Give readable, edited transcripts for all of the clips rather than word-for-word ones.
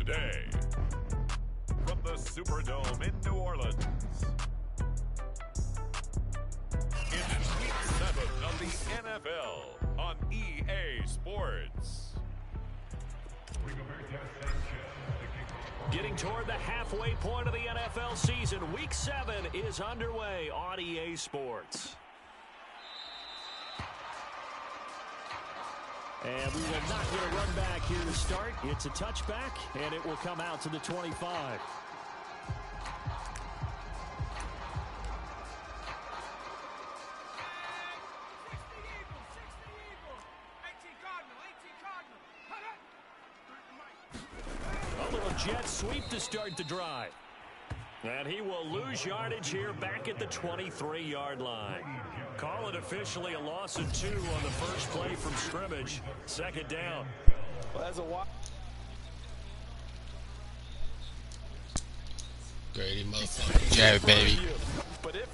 today. From the Superdome in New Orleans. It's Week 7 of the NFL on EA Sports. Getting toward the halfway point of the NFL season, Week 7 is underway on EA Sports. And we will not get a run back here to start. It's a touchback, and it will come out to the 25. A little jet sweep to start the drive. And he will lose yardage here back at the 23-yard line. Call it officially a loss of 2 on the first play from scrimmage. Second down. Grady motherfucking Jared, baby.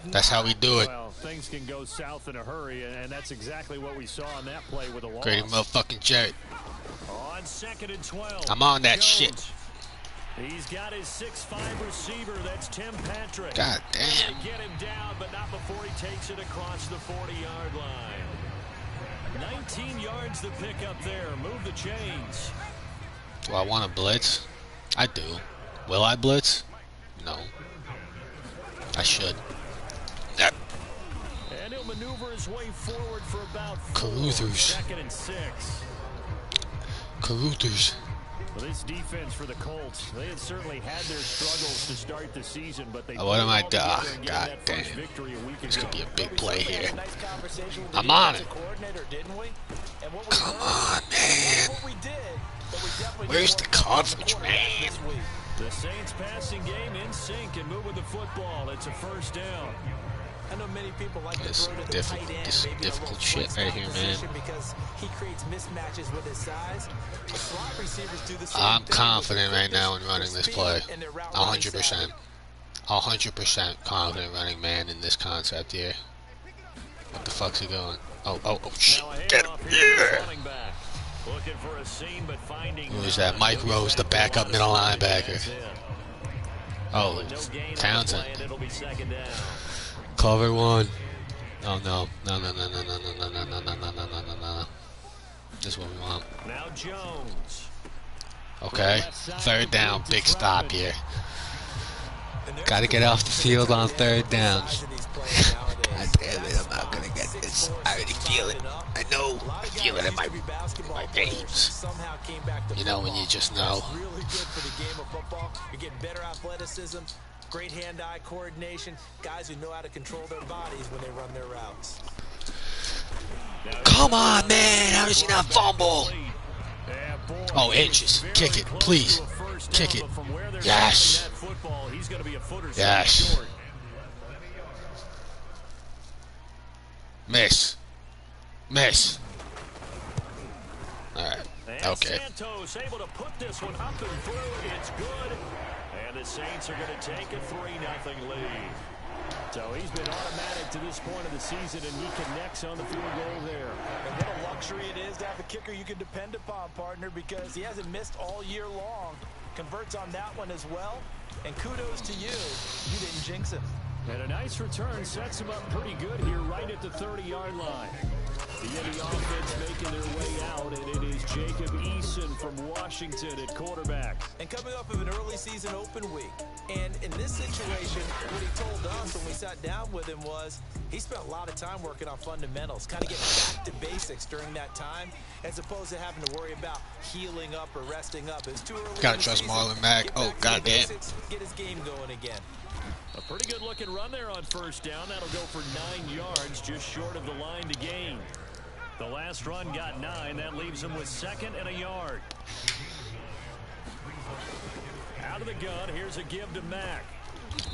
That's how we do it. Well, things can go south in a hurry, and that's exactly what we saw on that play with a loss. Grady motherfucking Jared. On 2nd and 12. I'm on that Jones. shit. He's got his 6'5" receiver. That's Tim Patrick. God damn. Get him down, but not before he takes it across the 40-yard line. 19 yards to pick up there. Move the chains. Do I want to blitz? I do. Will I blitz? No. I should. Yep. And he'll maneuver his way forward for about 4. 2nd and 6. Caruthers. Well, this defense for the Colts, they had certainly had their struggles to start the season, but they what am I doing? God damn. This could be a big play here. I'm on it. Come on, man. Where's the coverage, man? The Saints passing game in sync and moving the football. It's a first down. I know many people like This difficult shit right here, man. Because he creates mismatches with his size. Slot receivers do the same I'm thing confident right now in running this play. 100%. 100% confident running man in this concept here. What the fuck's he going? Oh, shit. Get him. Yeah. Looking for a seam, but finding Who is that? Mike Rose, the backup middle linebacker. Oh, Townsend. Cover 1. Oh no. No. This is what we want. Now Jones. Okay. 3rd down. Big stop here. Gotta get off the field on 3rd down. God damn it, I'm not gonna get this. I already feel it. I know. I feel it in my veins. You know when you just know. Really good for the game of football. You're getting better athleticism, great hand-eye coordination, guys who know how to control their bodies when they run their routes. Come on, man. How does he not fumble? Oh, inches. Kick it, please. Kick it. Yes. Yes. Miss. Alright. Okay. Santos able to put this one up and through. It's good. And the Saints are going to take a 3-0 lead. So he's been automatic to this point of the season, and he connects on the field goal there. And what a luxury it is to have a kicker you can depend upon, partner, because he hasn't missed all year long. Converts on that one as well. And kudos to you. You didn't jinx him. And a nice return sets him up pretty good here right at the 30-yard line. The Indy offense making their way out, and it is Jacob Eason from Washington at quarterback. And coming off of an early season open week. And in this situation, what he told us when we sat down with him was he spent a lot of time working on fundamentals, kind of getting back to basics during that time, as opposed to having to worry about healing up or resting up. It's too early. Gotta trust Marlon Mack. Oh, goddamn. Get his game going again. A pretty good looking run there on first down. That'll go for 9 yards, just short of the line to gain. The last run got 9. That leaves him with 2nd and a yard. Out of the gun, here's a give to Mack.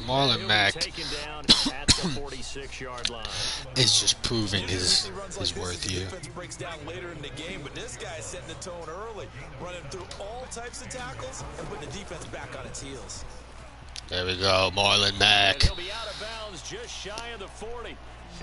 Marlon Mack Taken down at the 46-yard line. is just proving his worth here. Breaks down later in the game, but this guy's setting the tone early, running through all types of tackles and putting the defense back on its heels. There we go, Marlon Mack. He'll be out of bounds just shy of the 40.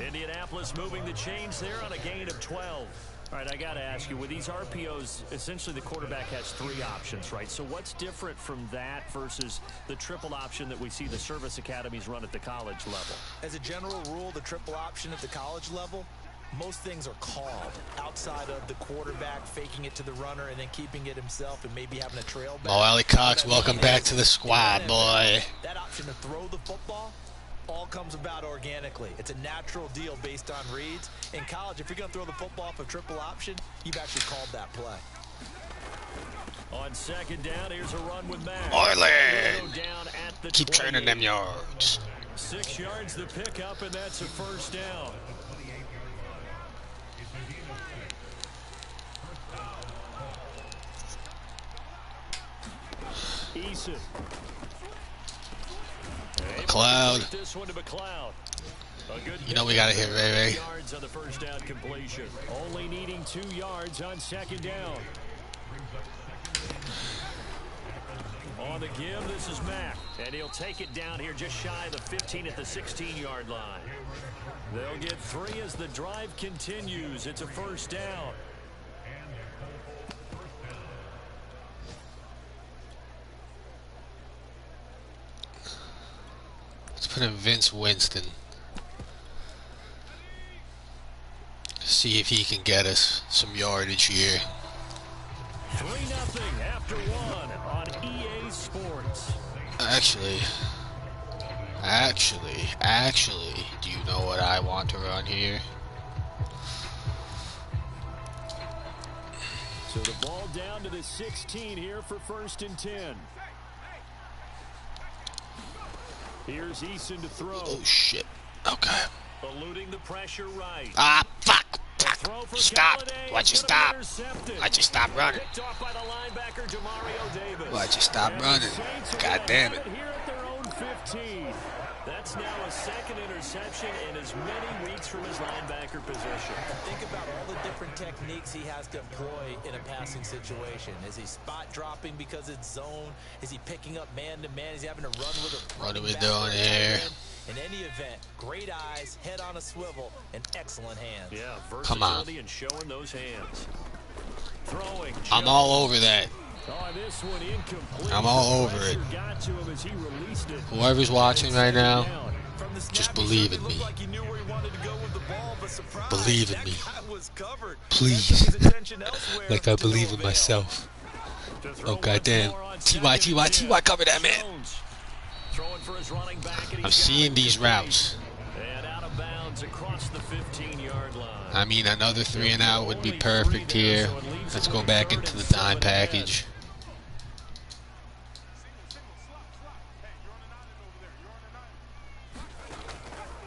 Indianapolis moving the chains there on a gain of 12. All right, I got to ask you, with these RPOs, essentially the quarterback has 3 options, right? So what's different from that versus the triple option that we see the service academies run at the college level? As a general rule, the triple option at the college level, most things are called outside of the quarterback faking it to the runner and then keeping it himself and maybe having a trail back. Mo Alley Cox, welcome back to the squad, boy. That option to throw the football all comes about organically. It's a natural deal based on reads. In college, if you're going to throw the football off a triple option, you've actually called that play. On second down, here's a run with Mack. Orland! Down at the Keep 28. turning them yards. 6 yards the pickup, and that's a first down. Eason. McLeod. This one to McLeod. You know we gotta hit Ray Ray. Yards on the first down completion. Only needing 2 yards on second down. On the give, this is Mack, and he'll take it down here just shy of the 15 at the 16-yard line. They'll get 3 as the drive continues. It's a first down. Let's put in Vince Winston. See if he can get us some yardage here. 3-0 after 1 on EA Sports. Actually, do you know what I want to run here? So the ball down to the 16 here for 1st and 10. Here's Eason to throw. Oh shit. Okay. Eluding the pressure right. Ah, fuck. Stop. Why'd you stop? Why'd you stop running? Picked off by the linebacker, Demario Davis. Why'd you stop running? God damn it. Here at their own 15. That's now a 2nd interception in as many weeks from his linebacker position. Think about all the different techniques he has to employ in a passing situation. Is he spot dropping because it's zone? Is he picking up man-to-man? Is he having to run with a... What are we doing here? In any event, great eyes, head on a swivel, and excellent hands. Yeah, come on. versatility and showing those hands. Throwing. I'm all over that. Oh, this one incomplete. I'm all over it. Got to him as he released it. Whoever's watching right now, just believe in me. Believe in me. Please. Like I believe in myself. Oh, goddamn. T.Y. cover that man. I'm seeing these routes. And out of bounds across the 15-yard line. I mean, another 3 and out would be perfect here. Let's go back into the dime package.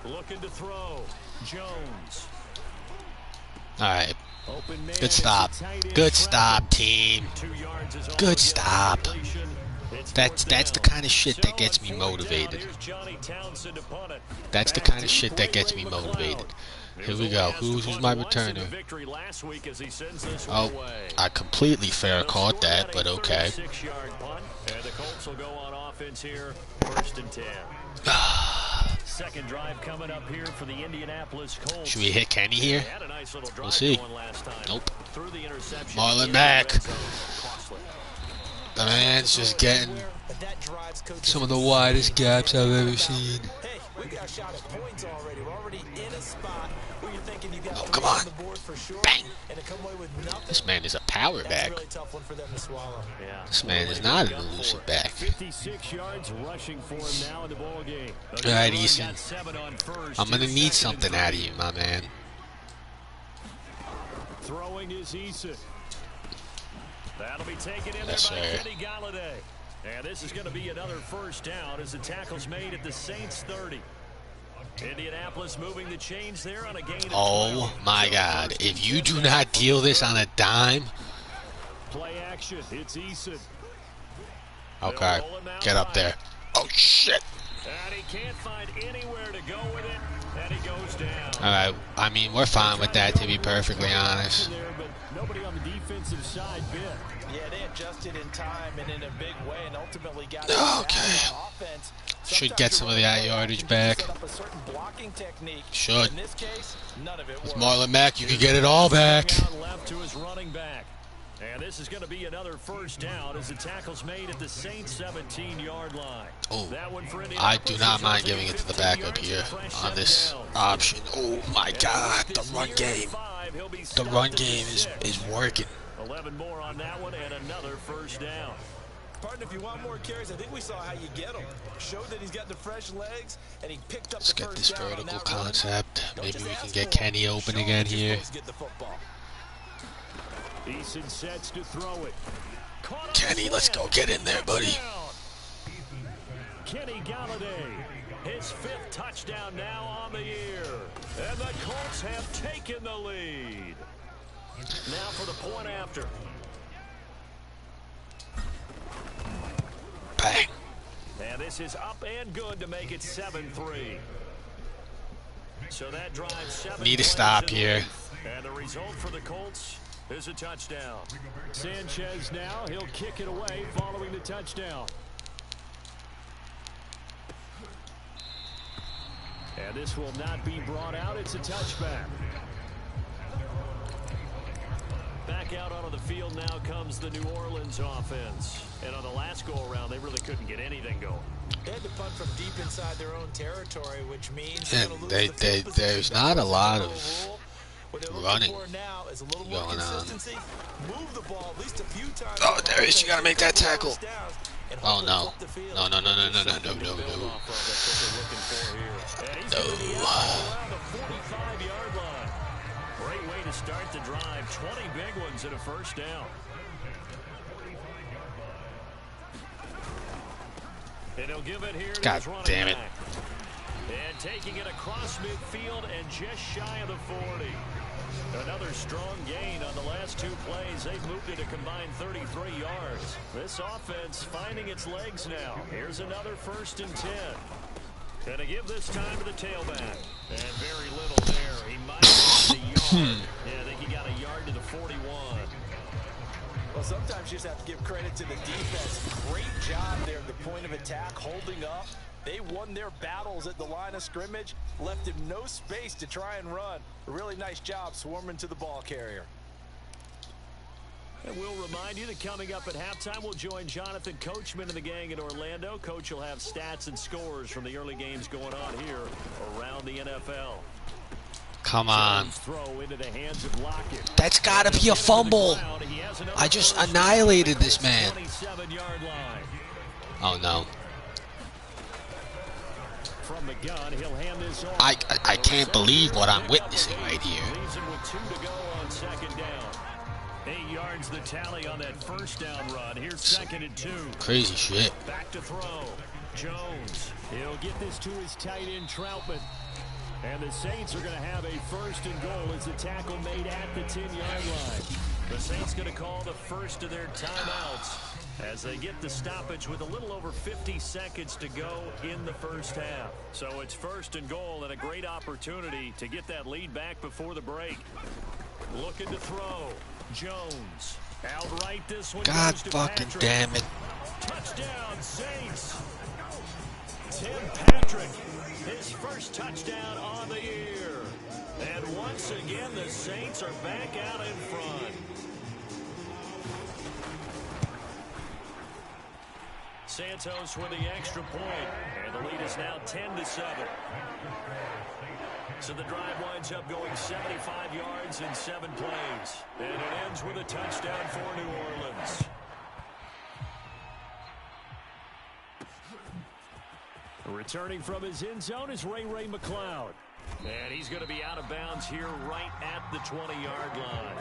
Looking to throw. Jones. Alright. Good stop. Good stop, team. Good stop. That's the kind of shit that gets me motivated. That's the kind of shit that gets me motivated. Here we go. Who's my returner? Oh, I completely fair caught that, but okay. And the Colts will go on offense here, 1st and 10. Second drive coming up here for the Indianapolis Colts. Should we hit Kenny here? We'll see. Nope. Marlon Marlon Mack. The man's just getting some of the widest gaps I've ever seen. Hey, we got a shot at points already. We're already in a spot where you're thinking you got Oh, come on. the board for sure. Bang. And to come away with nothing. This man is a power That's back. a really tough one for them to swallow. Yeah. This man is not an elusive back. 56 yards rushing for him now in the ball game. All right, Eason. I'm going to need something out of you, my man. Throwing is Eason. That'll be taken in Yes, there by sir. Kenny Galladay. And this is going to be another first down as the tackle's made at the Saints 30. Indianapolis moving the chains there on a gain of 12. Oh, my God. If you do not deal this on a dime. Play action. It's Eason. Okay. Get up there. Oh, shit. And he can't find anywhere to go with it. And he goes down. All right. I mean, we're fine with that, to be perfectly honest. Nobody on the defensive side bit. Yeah, they adjusted in time and in a big way and ultimately got Okay. offense Should get some of that yardage back. Should. With Marlon Mack, you can get it all back. Left to his running back. And this is going to be another first down as the tackle's made at the Saints 17-yard line. Oh, I do not mind giving it to the backup here on this option. Oh my God, the run game. The run game is working. 11 more on that one and another first down. Partner, if you want more carries, I think we saw how you get them. Showed that he's got the fresh legs, and he picked up Let's the get first this down vertical on that concept. run. Maybe we can get Kenny open again here. Eason sets to throw it. Kenny, let's go get in there, buddy. Kenny Galladay, his 5th touchdown now on the year. And the Colts have taken the lead. Now for the point after. Bang. And this is up and good to make it 7-3. So that drives 7 Need a stop here. And the result for the Colts is a touchdown. Sanchez now, he'll kick it away following the touchdown. And this will not be brought out. It's a touchback. Back out onto the field now comes the New Orleans offense. And on the last go-around, they really couldn't get anything going. They had to punt from deep inside their own territory, which means And there's not a lot of running going on. Oh, there he is. You gotta make that tackle. Oh no. No. No. Great way to start the drive. 20 big ones and a first down. And he'll give it here to his running damn it. back. And taking it across midfield and just shy of the 40. Another strong gain on the last 2 plays. They've moved it a combined 33 yards. This offense finding its legs now. Here's another 1st and 10. And to give this time to the tailback. And very little there. He might have a yard. Yeah, I think he got a yard to the 41. Well, sometimes you just have to give credit to the defense. Great job there at the point of attack, holding up. They won their battles at the line of scrimmage, left him no space to try and run. A really nice job swarming to the ball carrier. And we'll remind you that coming up at halftime, we'll join Jonathan Coachman and the gang in Orlando. Coach will have stats and scores from the early games going on here around the NFL. Come on. Throw into the hands of Lockett. That's gotta be a fumble. I just annihilated this man. 27-yard line. Oh no. From the gun, he'll hand this off. I can't believe what I'm witnessing right here. Leaves him with 2 to go on 2nd down. 8 yards the tally on that 1st down run. Here's 2nd and 2. Crazy shit. Back to throw. Jones. He'll get this to his tight end, Troutman. And the Saints are going to have a 1st and goal as the tackle made at the 10-yard line. The Saints going to call the first of their timeouts as they get the stoppage with a little over 50 seconds to go in the first half. So it's 1st and goal and a great opportunity to get that lead back before the break. Looking to throw. Jones. Outright this one. God fucking damn it. Touchdown, Saints. Tim Patrick, his 1st touchdown on the year. And once again, the Saints are back out in front. Santos with the extra point, and the lead is now 10-7. So the drive winds up going 75 yards in 7 plays, and it ends with a touchdown for New Orleans. Returning from his end zone is Ray McCloud. And he's going to be out of bounds here right at the 20-yard line.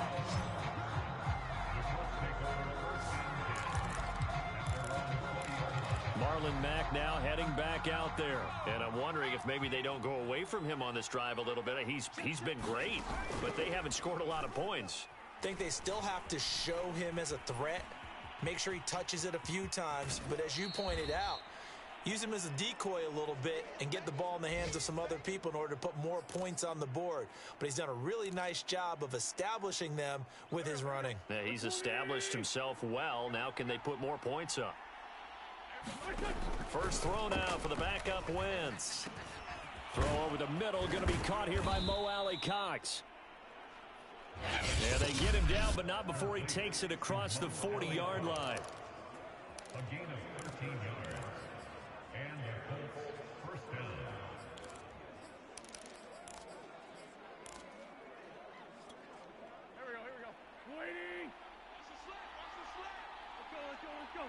Marlon Mack now heading back out there. And I'm wondering if maybe they don't go away from him on this drive a little bit. He's been great, but they haven't scored a lot of points. I think they still have to show him as a threat. Make sure he touches it a few times. But as you pointed out, use him as a decoy a little bit and get the ball in the hands of some other people in order to put more points on the board. But he's done a really nice job of establishing them with his running. Yeah, he's established himself well. Now can they put more points up? First throw now for the backup Wentz. Throw over the middle, going to be caught here by Mo Alley-Cox. Yeah, they get him down, but not before he takes it across the 40-yard line. A gain of 13 yards. And the Colts first down. Here we go. Waiting. Let's go.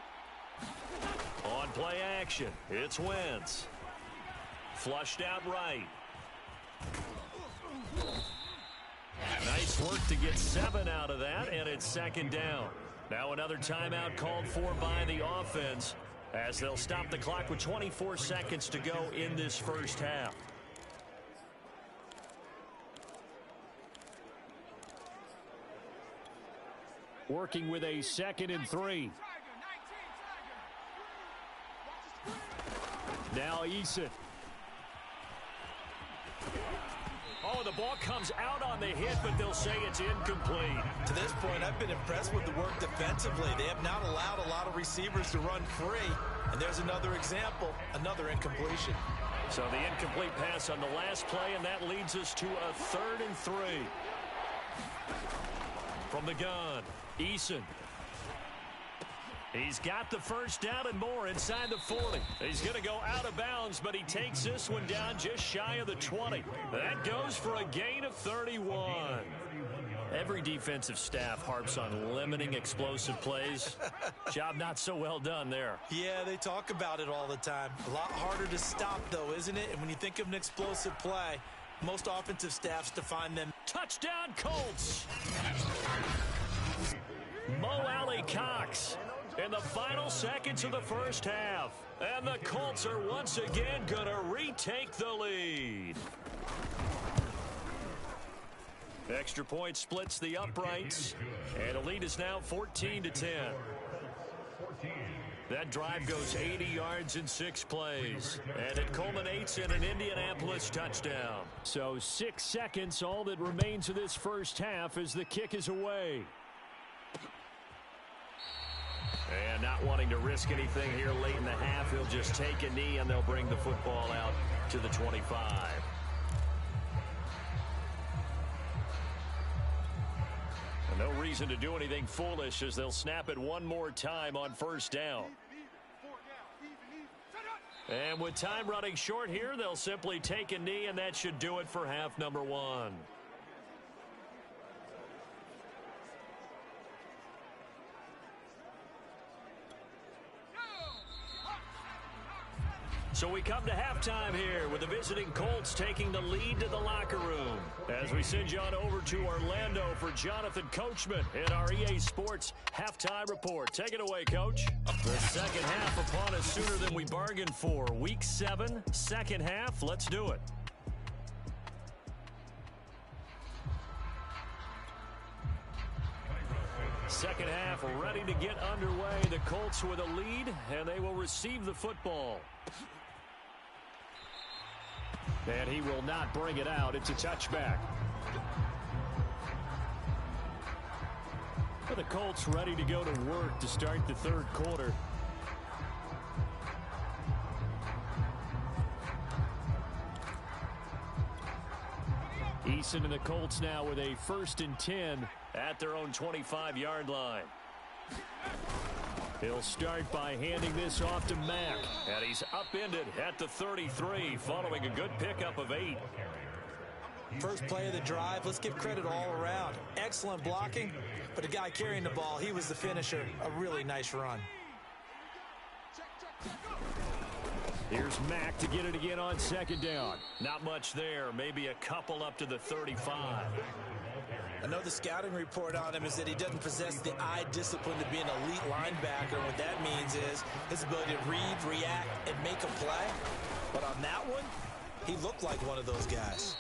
On play action, it's Wentz. Flushed out right. Nice work to get 7 out of that, and it's second down. Now another timeout called for by the offense as they'll stop the clock with 24 seconds to go in this first half. Working with a 2nd and 3. Now Eason. Oh, the ball comes out on the hit, but they'll say it's incomplete. To this point, I've been impressed with the work defensively. They have not allowed a lot of receivers to run free. And there's another example, another incompletion. So the incomplete pass on the last play, and that leads us to a 3rd and 3. From the gun, Eason. He's got the first down and more inside the 40. He's going to go out of bounds, but he takes this one down just shy of the 20. That goes for a gain of 31. Every defensive staff harps on limiting explosive plays. Job not so well done there. Yeah, they talk about it all the time. A lot harder to stop, though, isn't it? And when you think of an explosive play, most offensive staffs define them. Touchdown, Colts! Mo Alley-Cox in the final seconds of the first half. And the Colts are once again going to retake the lead. Extra point splits the uprights. And the lead is now 14-10. That drive goes 80 yards in 6 plays. And it culminates in an Indianapolis touchdown. So 6 seconds, all that remains of this first half as the kick is away. And not wanting to risk anything here late in the half, he'll just take a knee and they'll bring the football out to the 25. And no reason to do anything foolish as they'll snap it one more time on first down. And with time running short here, they'll simply take a knee, and that should do it for half number 1. So we come to halftime here with the visiting Colts taking the lead to the locker room. As we send you on over to Orlando for Jonathan Coachman in our EA Sports Halftime Report. Take it away, Coach. The second half upon us sooner than we bargained for. Week 7, second half. Let's do it. Second half ready to get underway. The Colts with a lead, and they will receive the football. And he will not bring it out. It's a touchback. For the Colts ready to go to work to start the third quarter. Eason and the Colts now with a 1st and 10 at their own 25-yard line. He'll start by handing this off to Mack. And he's upended at the 33 following a good pickup of 8. First play of the drive, let's give credit all around. Excellent blocking, but the guy carrying the ball, he was the finisher. A really nice run. Here's Mack to get it again on second down. Not much there, maybe a couple up to the 35. I know the scouting report on him is that he doesn't possess the eye discipline to be an elite linebacker. What that means is his ability to read, react, and make a play. But on that one, he looked like one of those guys.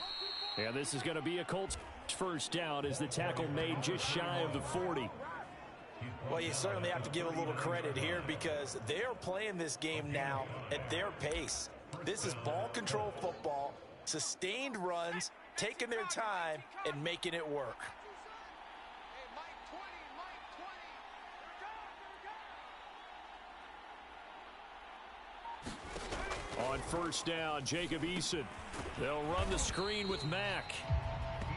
And this is going to be a Colts first down as the tackle made just shy of the 40. Well, you certainly have to give a little credit here because they're playing this game now at their pace. This is ball control football, sustained runs, taking their time and making it work. on first down, Jacob Eason. They'll run the screen with Mack.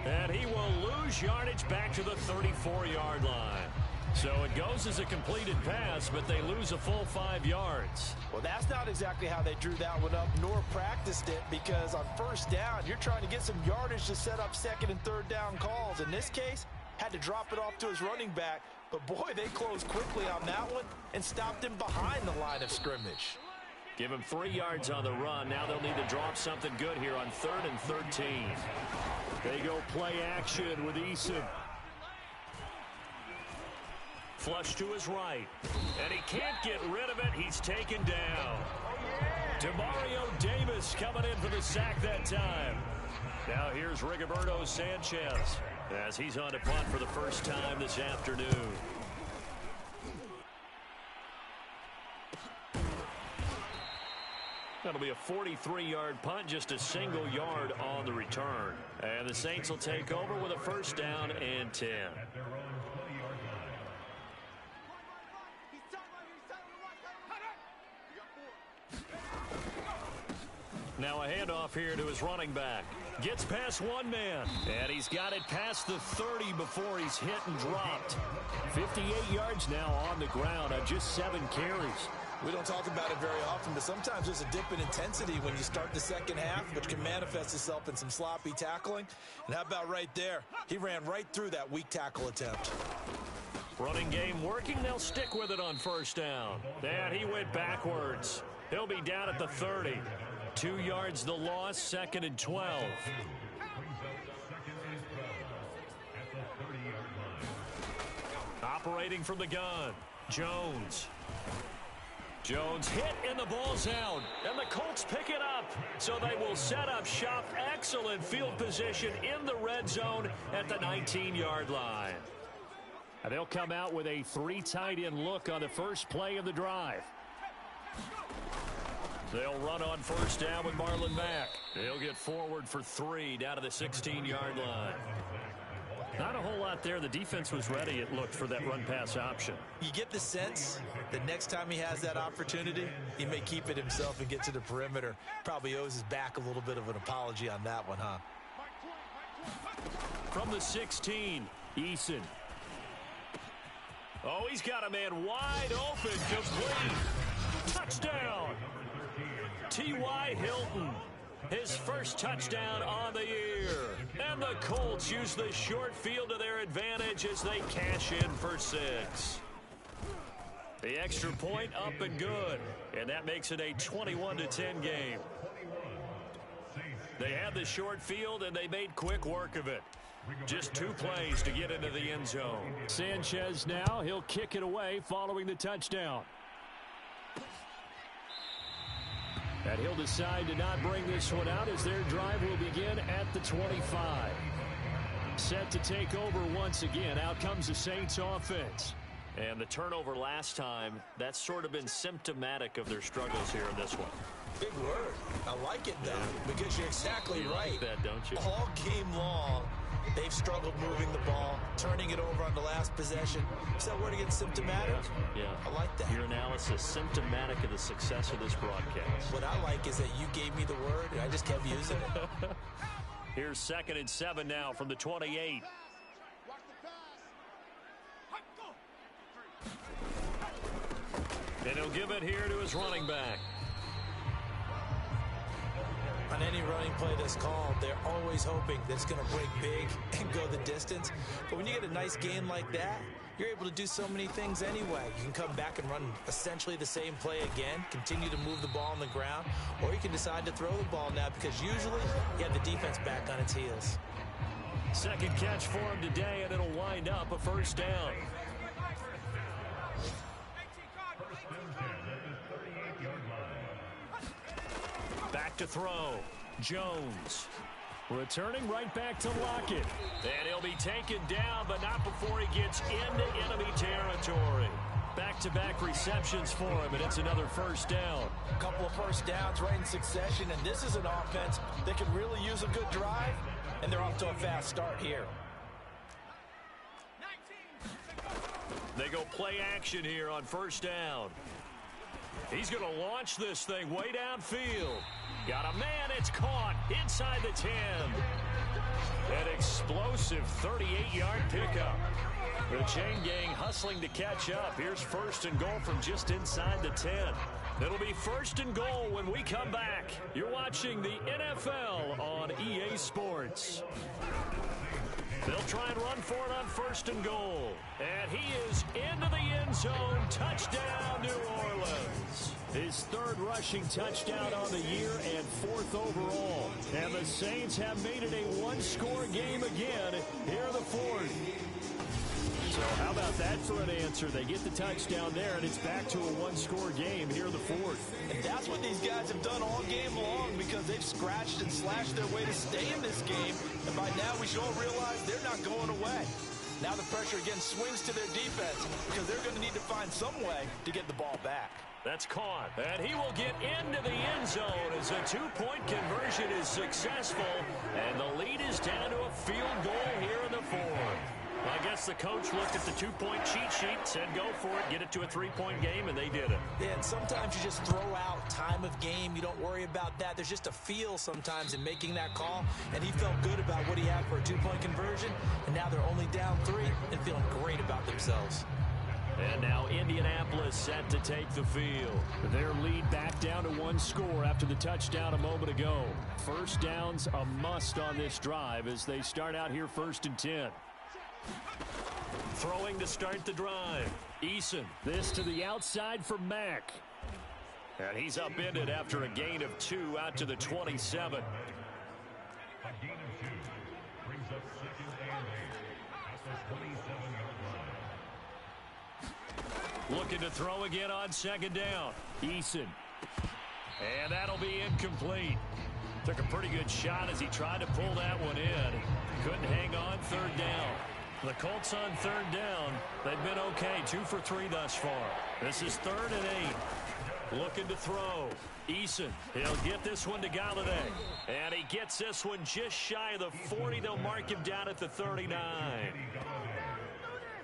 And he will lose yardage back to the 34-yard line. So it goes as a completed pass, but they lose a full 5 yards. Well, that's not exactly how they drew that one up, nor practiced it, because on first down, you're trying to get some yardage to set up second and third down calls. In this case, had to drop it off to his running back. But, boy, they closed quickly on that one and stopped him behind the line of scrimmage. Give him 3 yards on the run. Now they'll need to drop something good here on 3rd and 13. They go play action with Eason. Flush to his right. And he can't get rid of it. He's taken down. Demario Davis coming in for the sack that time. Now here's Rigoberto Sanchez as he's on to punt for the first time this afternoon. That'll be a 43-yard punt, just a single yard on the return. And the Saints will take over with a first down and 10. Now a handoff here to his running back. Gets past one man, and he's got it past the 30 before he's hit and dropped. 58 yards now on the ground on just 7 carries. We don't talk about it very often, but sometimes there's a dip in intensity when you start the second half, which can manifest itself in some sloppy tackling. And how about right there? He ran right through that weak tackle attempt. Running game working. They'll stick with it on first down. And he went backwards. He'll be down at the 30. 2 yards the loss, 2nd and 12. Operating from the gun, Jones. Jones hit and the ball's out. And the Colts pick it up. So they will set up shop. Excellent field position in the red zone at the 19-yard line. And they'll come out with a 3 tight end look on the first play of the drive. They'll run on first down with Marlon Mack. He'll get forward for 3 down to the 16-yard line. Not a whole lot there. The defense was ready, it looked, for that run-pass option. You get the sense that next time he has that opportunity, he may keep it himself and get to the perimeter. Probably owes his back a little bit of an apology on that one, huh? From the 16, Eason. Oh, he's got a man wide open, complete. Touchdown. T.Y. Hilton, his first touchdown on the year. And the Colts use the short field to their advantage as they cash in for 6. The extra point up and good. And that makes it a 21-10 game. They had the short field and they made quick work of it. Just 2 plays to get into the end zone. Sanchez now, he'll kick it away following the touchdown. And he'll decide to not bring this one out as their drive will begin at the 25. Set to take over once again. Out comes the Saints offense. And the turnover last time, that's sort of been symptomatic of their struggles here in this one. Big word. I like it, though, because you're exactly right. Like that, don't you? All game long, they've struggled moving the ball, turning it over on the last possession. Is that word again, symptomatic? Yeah. I like that. Your analysis, symptomatic of the success of this broadcast. What I like is that you gave me the word, and I just kept using it. Here's 2nd and 7 now from the 28. And he'll give it here to his running back. On any running play that's called, they're always hoping that it's going to break big and go the distance. But when you get a nice gain like that, you're able to do so many things anyway. You can come back and run essentially the same play again, continue to move the ball on the ground, or you can decide to throw the ball now because usually you have the defense back on its heels. Second catch for him today, and it'll wind up a first down. Back to throw. Jones. Returning right back to Lockett. And he'll be taken down, but not before he gets into enemy territory. Back-to-back receptions for him, and it's another first down. A couple of first downs right in succession, and this is an offense that can really use a good drive, and they're off to a fast start here. They go play action here on first down. He's going to launch this thing way downfield. Got a man, it's caught inside the 10. An explosive 38-yard pickup. The chain gang hustling to catch up. Here's first and goal from just inside the 10. It'll be first and goal when we come back. You're watching the NFL on EA Sports. They'll try and run for it on first and goal. And he is into the end zone. Touchdown, New Orleans. His third rushing touchdown on the year and fourth overall. And the Saints have made it a one-score game again here in the fourth. So how about that for an answer? They get the touchdown there, and it's back to a one-score game here in the fourth. And that's what these guys have done all game long because they've scratched and slashed their way to stay in this game. And by now we should all realize they're not going away. Now the pressure again swings to their defense because they're going to need to find some way to get the ball back. That's caught, and he will get into the end zone as a two-point conversion is successful, and the lead is down to a field goal here in the fourth. I guess the coach looked at the two-point cheat sheet, said go for it, get it to a three-point game, and they did it. Yeah, and sometimes you just throw out time of game. You don't worry about that. There's just a feel sometimes in making that call, and he felt good about what he had for a two-point conversion, and now they're only down 3 and feeling great about themselves. And now Indianapolis set to take the field. Their lead back down to one score after the touchdown a moment ago. First down's a must on this drive as they start out here first and 10. Throwing to start the drive. Eason. This to the outside for Mack. And he's upended after a gain of 2 out to the 27. A gain of 2 brings up second and 8 at the 27-yard line. Looking to throw again on second down. Eason. And that'll be incomplete. Took a pretty good shot as he tried to pull that one in. Couldn't hang on third down. The Colts on third down. They've been okay. 2 for 3 thus far. This is third and 8. Looking to throw. Eason. He'll get this one to Galladay. And he gets this one just shy of the 40. They'll mark him down at the 39.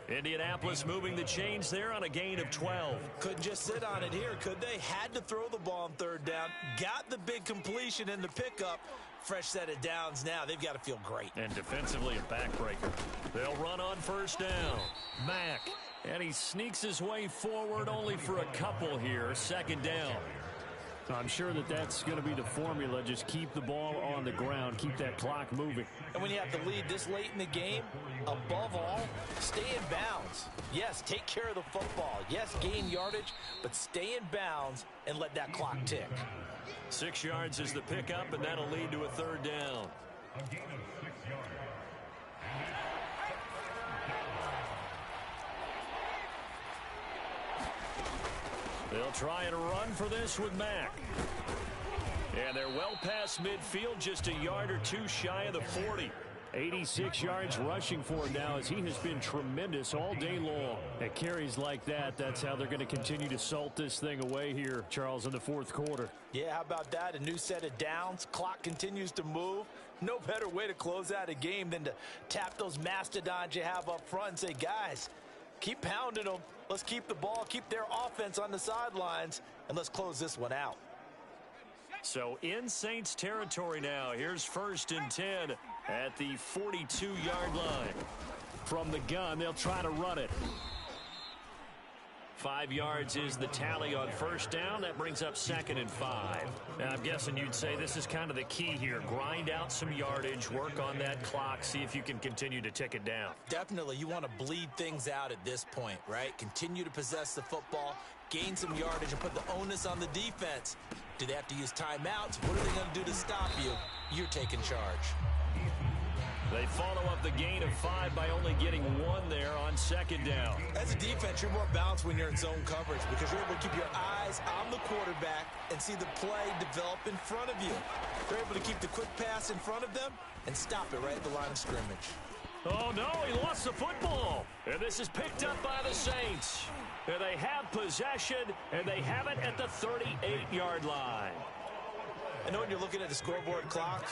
Indianapolis moving the chains there on a gain of 12. Couldn't just sit on it here, could they? Had to throw the ball on third down. Got the big completion in the pickup. Fresh set of downs now. They've got to feel great. And defensively a backbreaker. They'll run on first down. Mack. And he sneaks his way forward only for a couple here. Second down. I'm sure that that's going to be the formula. Just keep the ball on the ground. Keep that clock moving. And when you have the lead this late in the game, above all, stay in bounds. Yes, take care of the football. Yes, gain yardage, but stay in bounds and let that clock tick. 6 yards is the pickup, and that'll lead to a third down. A gain of 6 yards. They'll try and run for this with Mack. And they're well past midfield, just a yard or 2 shy of the 40. 86 yards rushing for him now as he has been tremendous all day long. At carries like that, that's how they're going to continue to salt this thing away here, Charles, in the fourth quarter. Yeah, how about that? A new set of downs. Clock continues to move. No better way to close out a game than to tap those mastodons you have up front and say, guys, keep pounding them. Let's keep the ball, keep their offense on the sidelines, and let's close this one out. So in Saints territory now. Here's first and 10 at the 42-yard line. From the gun, they'll try to run it. 5 yards is the tally on first down. That brings up second and 5. Now, I'm guessing you'd say this is kind of the key here. Grind out some yardage, work on that clock, see if you can continue to tick it down. Definitely, you want to bleed things out at this point, right? Continue to possess the football, gain some yardage, and put the onus on the defense. Do they have to use timeouts? What are they going to do to stop you? You're taking charge. They follow up the gain of 5 by only getting 1 there on second down. As a defense, you're more balanced when you're in zone coverage because you're able to keep your eyes on the quarterback and see the play develop in front of you. They're able to keep the quick pass in front of them and stop it right at the line of scrimmage. Oh, no, he lost the football. And this is picked up by the Saints. And they have possession, and they have it at the 38-yard line. I know when you're looking at the scoreboard clock,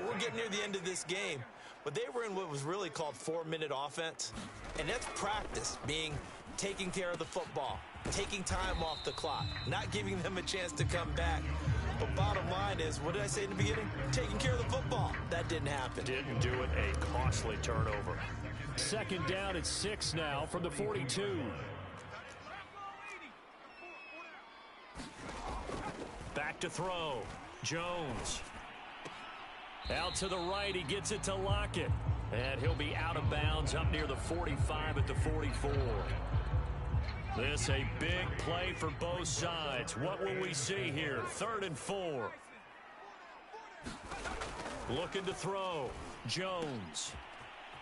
we're getting near the end of this game. But they were in what was really called 4-minute offense. And that's practice, being taking care of the football, taking time off the clock, not giving them a chance to come back. But bottom line is, what did I say in the beginning? Taking care of the football. That didn't happen. Didn't do it. A costly turnover. Second down at 6 now from the 42. Back to throw. Jones. Out to the right. He gets it to Lockett. And he'll be out of bounds up near the 45 at the 44. This a big play for both sides. What will we see here? 3rd and 4. Looking to throw. Jones.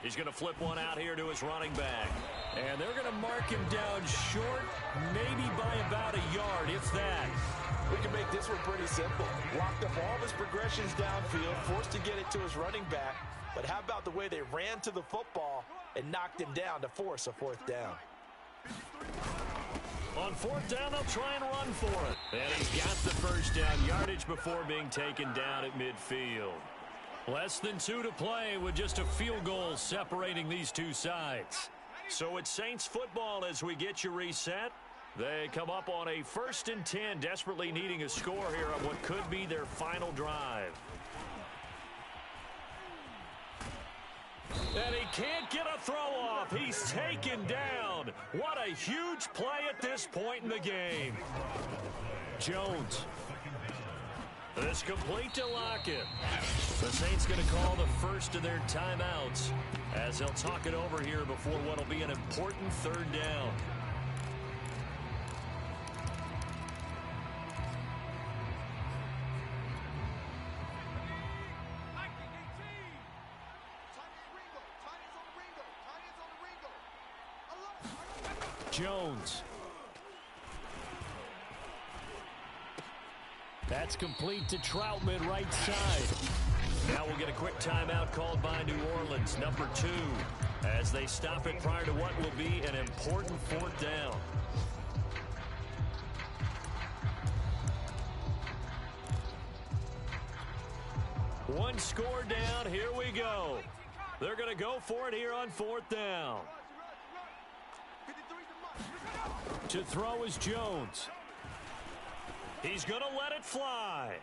He's going to flip one out here to his running back. And they're going to mark him down short, maybe by about a yard, if that. We can make this one pretty simple. Blocked up all of his progressions downfield, forced to get it to his running back. But how about the way they ran to the football and knocked him down to force a 4th down? On 4th down, they'll try and run for it. And he's got the first down yardage before being taken down at midfield. Less than 2 to play with just a field goal separating these two sides. So it's Saints football as we get you reset. They come up on a 1st and 10, desperately needing a score here on what could be their final drive. And he can't get a throw off. He's taken down. What a huge play at this point in the game. Jones. This complete to Lockett. The Saints going to call the first of their timeouts as they'll talk it over here before what will be an important 3rd down. Jones. That's complete to Troutman, right side. Now we'll get a quick timeout called by New Orleans, number 2, as they stop it prior to what will be an important 4th down. One score down, here we go. They're going to go for it here on 4th down. To throw is Jones. He's going to let it fly.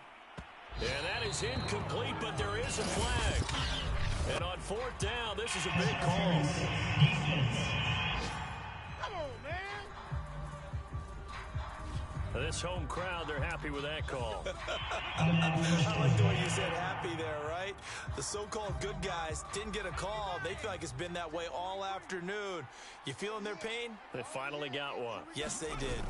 And that is incomplete, but there is a flag. And on 4th down, this is a big call. Come on, man. This home crowd, they're happy with that call. I like the way you said happy there, right? The so-called good guys didn't get a call. They feel like it's been that way all afternoon. You feeling their pain? They finally got one. Yes, they did.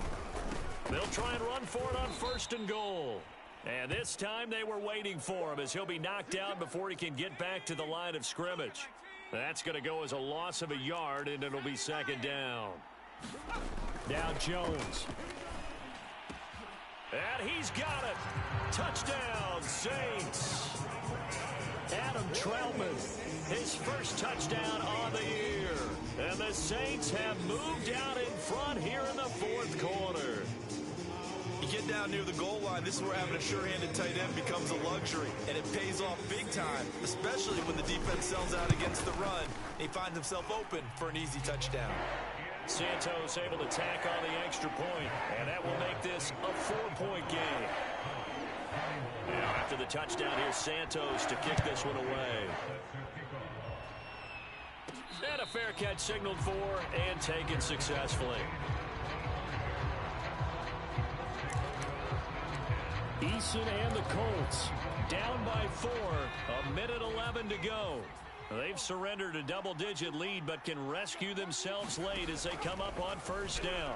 They'll try and run for it on 1st and goal. And this time they were waiting for him as he'll be knocked down before he can get back to the line of scrimmage. That's going to go as a loss of a yard, and it'll be 2nd down. Now Jones. And he's got it. Touchdown, Saints. Adam Troutman, his first touchdown on the year. And the Saints have moved out in front here in the 4th quarter. You get down near the goal line, this is where having a sure-handed tight end becomes a luxury. And it pays off big time, especially when the defense sells out against the run. He finds himself open for an easy touchdown. Santos able to tack on the extra point, and that will make this a 4-point game. Now after the touchdown, here's Santos to kick this one away. And a fair catch signaled for and taken successfully. Eason and the Colts down by 4, 1:11 to go. They've surrendered a double-digit lead, but can rescue themselves late as they come up on 1st down.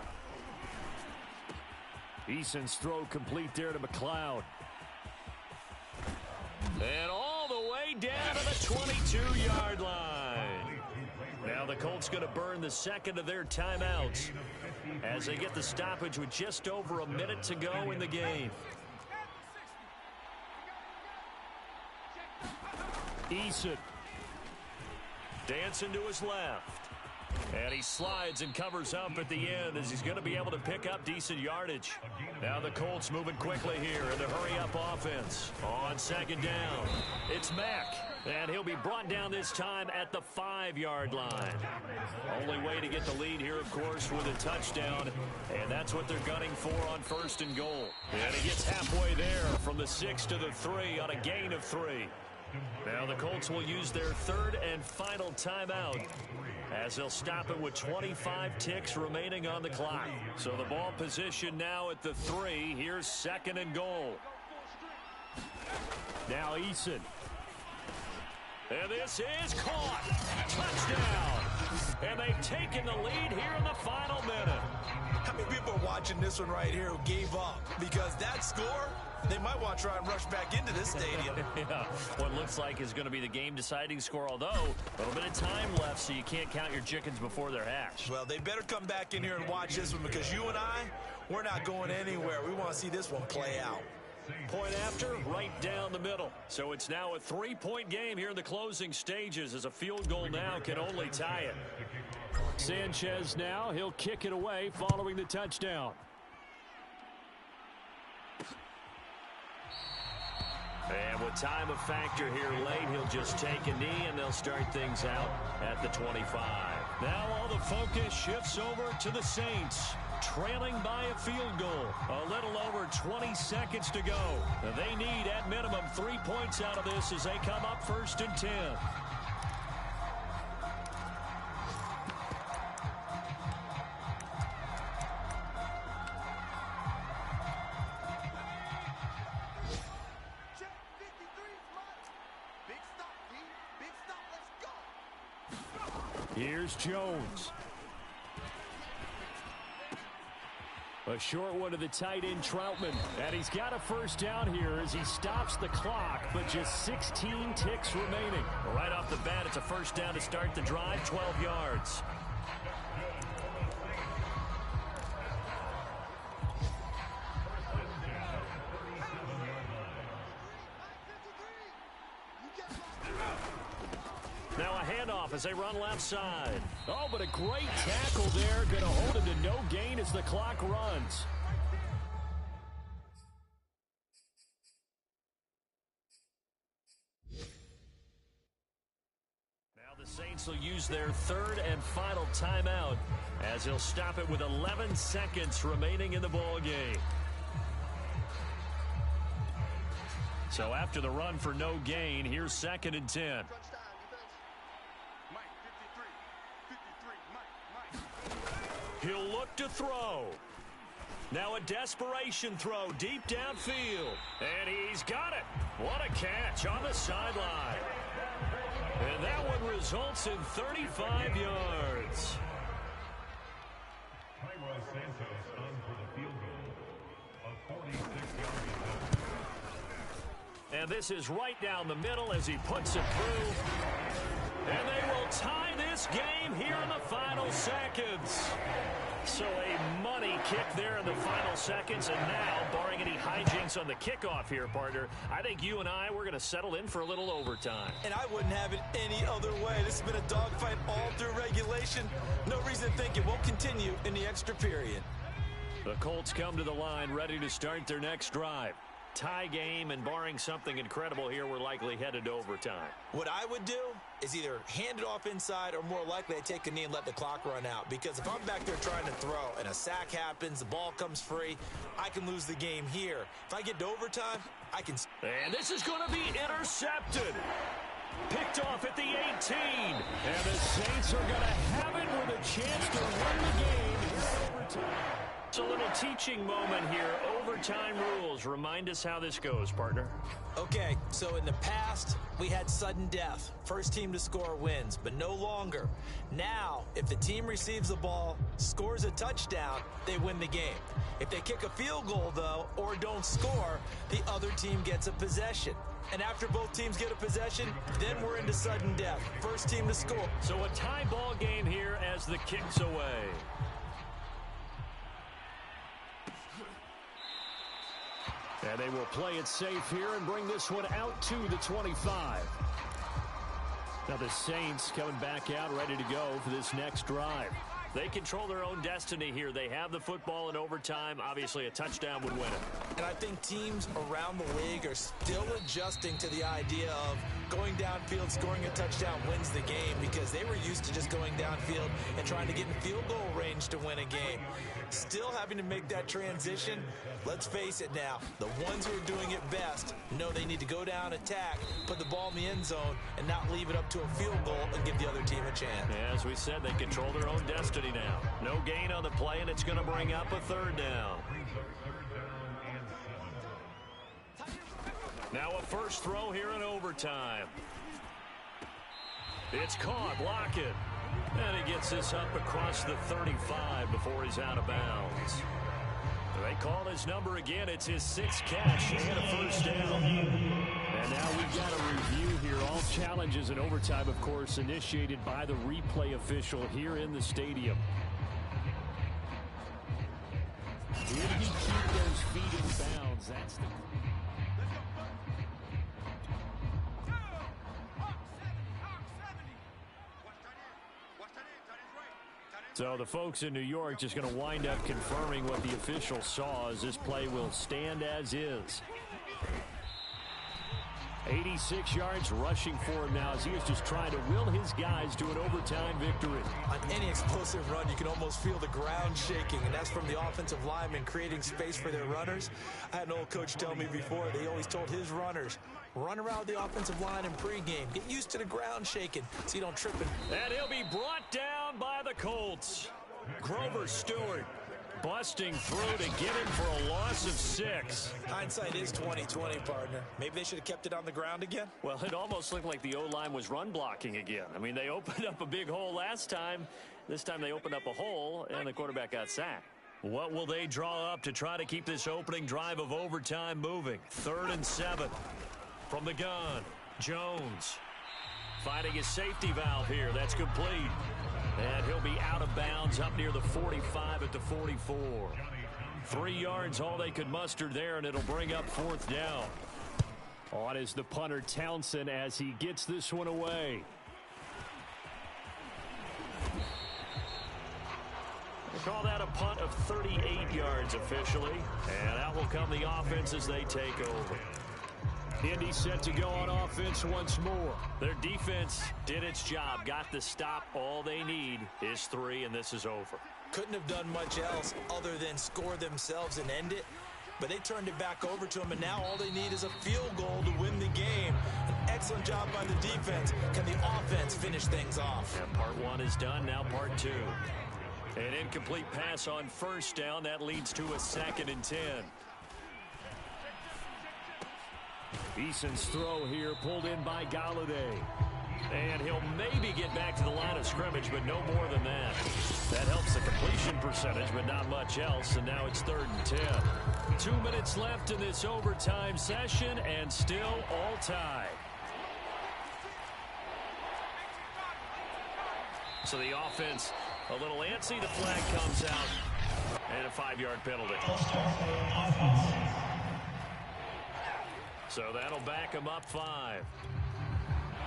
Eason's throw complete there to McLeod. And all the way down to the 22-yard line. Now the Colts going to burn the 2nd of their timeouts as they get the stoppage with just over a minute to go in the game. Eason. Dancing to his left. And he slides and covers up at the end as he's going to be able to pick up decent yardage. Now the Colts moving quickly here in the hurry-up offense. On second down, it's Mack. And he'll be brought down this time at the 5-yard line. Only way to get the lead here, of course, with a touchdown. And that's what they're gunning for on first and goal. And he gets halfway there from the 6 to the 3 on a gain of 3. Now the Colts will use their third and final timeout as they'll stop it with 25 ticks remaining on the clock. So the ball position now at the 3. Here's second and goal. Now Eason. And this is caught. Touchdown. And they've taken the lead here in the final minute. How many people are watching this one right here who gave up? Because that score, they might want to try and rush back into this stadium. Yeah, what looks like is going to be the game-deciding score, although a little bit of time left, so you can't count your chickens before they're hatched. Well, they better come back in here and watch this one because you and I, we're not going anywhere. We want to see this one play out. Point after, right down the middle. So it's now a 3-point game here in the closing stages as a field goal now can only tie it. Sanchez now, he'll kick it away following the touchdown. And with time a factor here late, he'll just take a knee and they'll start things out at the 25. Now all the focus shifts over to the Saints, trailing by a field goal. A little over 20 seconds to go. They need at minimum 3 points out of this as they come up first and 10. Here's Jones. A short one to the tight end, Troutman. And he's got a first down here as he stops the clock, but just 16 ticks remaining. Right off the bat, it's a first down to start the drive, 12 yards. Now a handoff as they run left side. Oh, but a great tackle there. Going to hold him to no gain as the clock runs. Now the Saints will use their third and final timeout as they'll stop it with 11 seconds remaining in the ball game. So after the run for no gain, here's second and 10. He'll look to throw. Now a desperation throw deep downfield. And he's got it. What a catch on the sideline. And that one results in 35 yards. Santos on for the field goal of 46 yards. And this is right down the middle as he puts it through. And they will tie this game here in the final seconds. So a money kick there in the final seconds. And now, barring any hijinks on the kickoff here, partner, I think you and I, we're going to settle in for a little overtime. And I wouldn't have it any other way. This has been a dogfight all through regulation. No reason to think it won't continue in the extra period. The Colts come to the line ready to start their next drive. Tie game, and barring something incredible here, we're likely headed to overtime. What I would do is either hand it off inside or more likely I take a knee and let the clock run out. Because if I'm back there trying to throw and a sack happens, the ball comes free, I can lose the game here. If I get to overtime, I can... And this is going to be intercepted. Picked off at the 18. And the Saints are going to have it with a chance to win the game here in overtime. It's a little teaching moment here. Overtime rules. Remind us how this goes, partner. Okay, so in the past, we had sudden death. First team to score wins, but no longer. Now, if the team receives the ball, scores a touchdown, they win the game. If they kick a field goal, though, or don't score, the other team gets a possession. And after both teams get a possession, then we're into sudden death. First team to score. So a tie ball game here as the kick's away. And they will play it safe here and bring this one out to the 25. Now the Saints coming back out ready to go for this next drive. They control their own destiny here. They have the football in overtime. Obviously, a touchdown would win it. And I think teams around the league are still adjusting to the idea of going downfield, scoring a touchdown wins the game, because they were used to just going downfield and trying to get in field goal range to win a game. Still having to make that transition. Let's face it now, the ones who are doing it best know they need to go down, attack, put the ball in the end zone, and not leave it up to a field goal and give the other team a chance. Yeah, as we said, they control their own destiny now. No gain on the play, and it's going to bring up a third down. Now a first throw here in overtime. It's caught. Lockett. And he gets this up across the 35 before he's out of bounds. They call his number again. It's his 6th catch and a first down. And now we've got a review here. All challenges in overtime, of course, initiated by the replay official here in the stadium. Did he keep those feet in bounds? That's the... So the folks in New York just going to wind up confirming what the official saw, as this play will stand as is. 86 yards rushing for him now, as he is just trying to will his guys to an overtime victory. On any explosive run, you can almost feel the ground shaking, and that's from the offensive linemen creating space for their runners. I had an old coach tell me before, they always told his runners, run around the offensive line in pregame. Get used to the ground shaking so you don't trip. And he'll be brought down by the Colts. Grover Stewart busting through to get him for a loss of 6. Hindsight is 20/20, partner. Maybe they should have kept it on the ground again. Well, it almost looked like the O-line was run blocking again. I mean, they opened up a big hole last time. This time they opened up a hole, and the quarterback got sacked. What will they draw up to try to keep this opening drive of overtime moving? 3rd and 7 from the gun. Jones finding his safety valve here. That's complete. And he'll be out of bounds up near the 45 at the 44. 3 yards, all they could muster there, and it'll bring up 4th down. On is the punter, Townsend, as he gets this one away. They call that a punt of 38 yards officially. And out will come the offense as they take over. Indy set to go on offense once more. Their defense did its job, got the stop. All they need is 3, and this is over. Couldn't have done much else other than score themselves and end it. But they turned it back over to them, and now all they need is a field goal to win the game. An excellent job by the defense. Can the offense finish things off? And part 1 is done, now part 2. An incomplete pass on first down. That leads to a 2nd and 10. Eason's throw here pulled in by Galladay. And he'll maybe get back to the line of scrimmage, but no more than that. That helps the completion percentage, but not much else. And now it's 3rd and 10. 2 minutes left in this overtime session, and still all tied. So the offense a little antsy. The flag comes out, and a 5-yard penalty. So that'll back him up 5.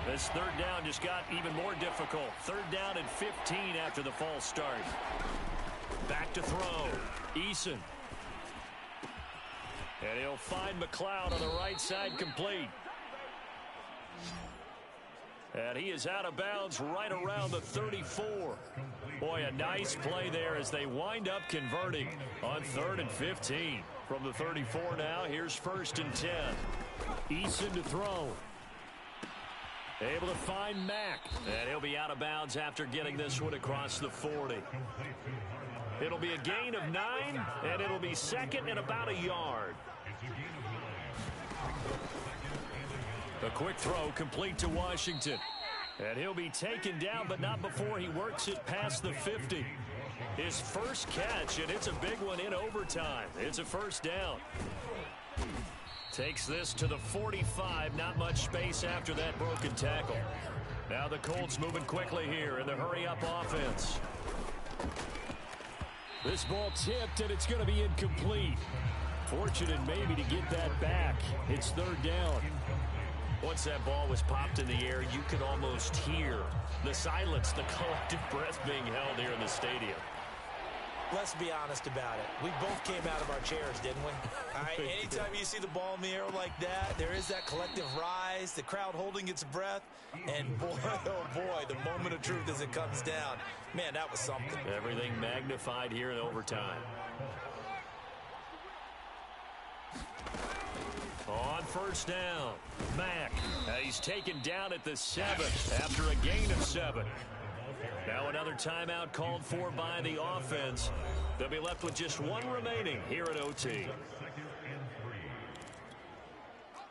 This 3rd down just got even more difficult. 3rd down and 15 after the false start. Back to throw. Eason. And he'll find McLeod on the right side, complete. And he is out of bounds right around the 34. Boy, a nice play there as they wind up converting on 3rd and 15. From the 34 now, here's 1st and 10. Eason to throw. Able to find Mack. And he'll be out of bounds after getting this one across the 40. It'll be a gain of 9, and it'll be 2nd and about a yard. A quick throw complete to Washington. And he'll be taken down, but not before he works it past the 50. His first catch, and it's a big one in overtime. It's a 1st down. Takes this to the 45. Not much space after that broken tackle. Now the Colts moving quickly here in the hurry-up offense. This ball tipped, and it's going to be incomplete. Fortunate maybe to get that back. It's 3rd down. Once that ball was popped in the air, you could almost hear the silence, the collective breath being held here in the stadium. Let's be honest about it. We both came out of our chairs, didn't we? All right, anytime you see the ball in the air like that, there is that collective rise, the crowd holding its breath, and boy, oh boy, the moment of truth as it comes down. Man, that was something. Everything magnified here in overtime. On first down, Mack. He's taken down at the 7 after a gain of 7. Now another timeout called for by the offense. They'll be left with just one remaining here at OT.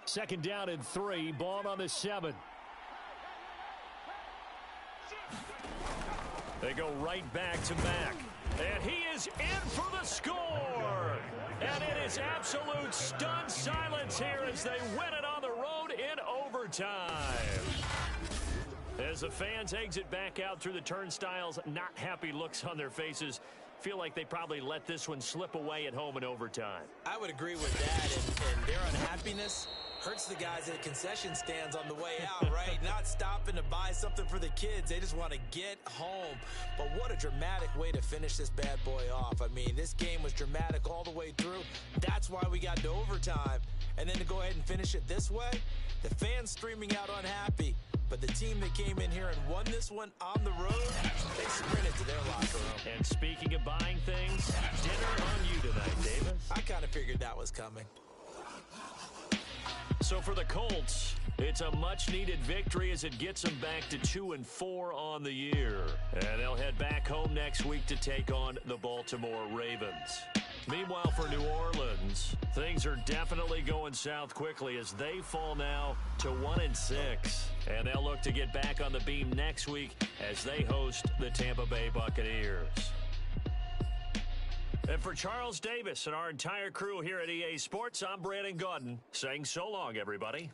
Second down and 3, ball on the 7. They go right back to Mack. And he is in for the score. And it is absolute stunned silence here as they win it on the road in overtime. As the fans exit back out through the turnstiles, not happy looks on their faces. Feel like they probably let this one slip away at home in overtime. I would agree with that, and their unhappiness hurts the guys at concession stands on the way out, right? Not stopping to buy something for the kids. They just want to get home. But what a dramatic way to finish this bad boy off. I mean, this game was dramatic all the way through. That's why we got to overtime. And then to go ahead and finish it this way, the fans streaming out unhappy. But the team that came in here and won this one on the road, they sprinted to their locker room. And speaking of buying things, dinner on you tonight, Davis. I kind of figured that was coming. So for the Colts, it's a much-needed victory as it gets them back to 2-4 on the year. And they'll head back home next week to take on the Baltimore Ravens. Meanwhile, for New Orleans, things are definitely going south quickly as they fall now to 1-6. And they'll look to get back on the beam next week as they host the Tampa Bay Buccaneers. And for Charles Davis and our entire crew here at EA Sports, I'm Brandon Gaudin saying so long, everybody.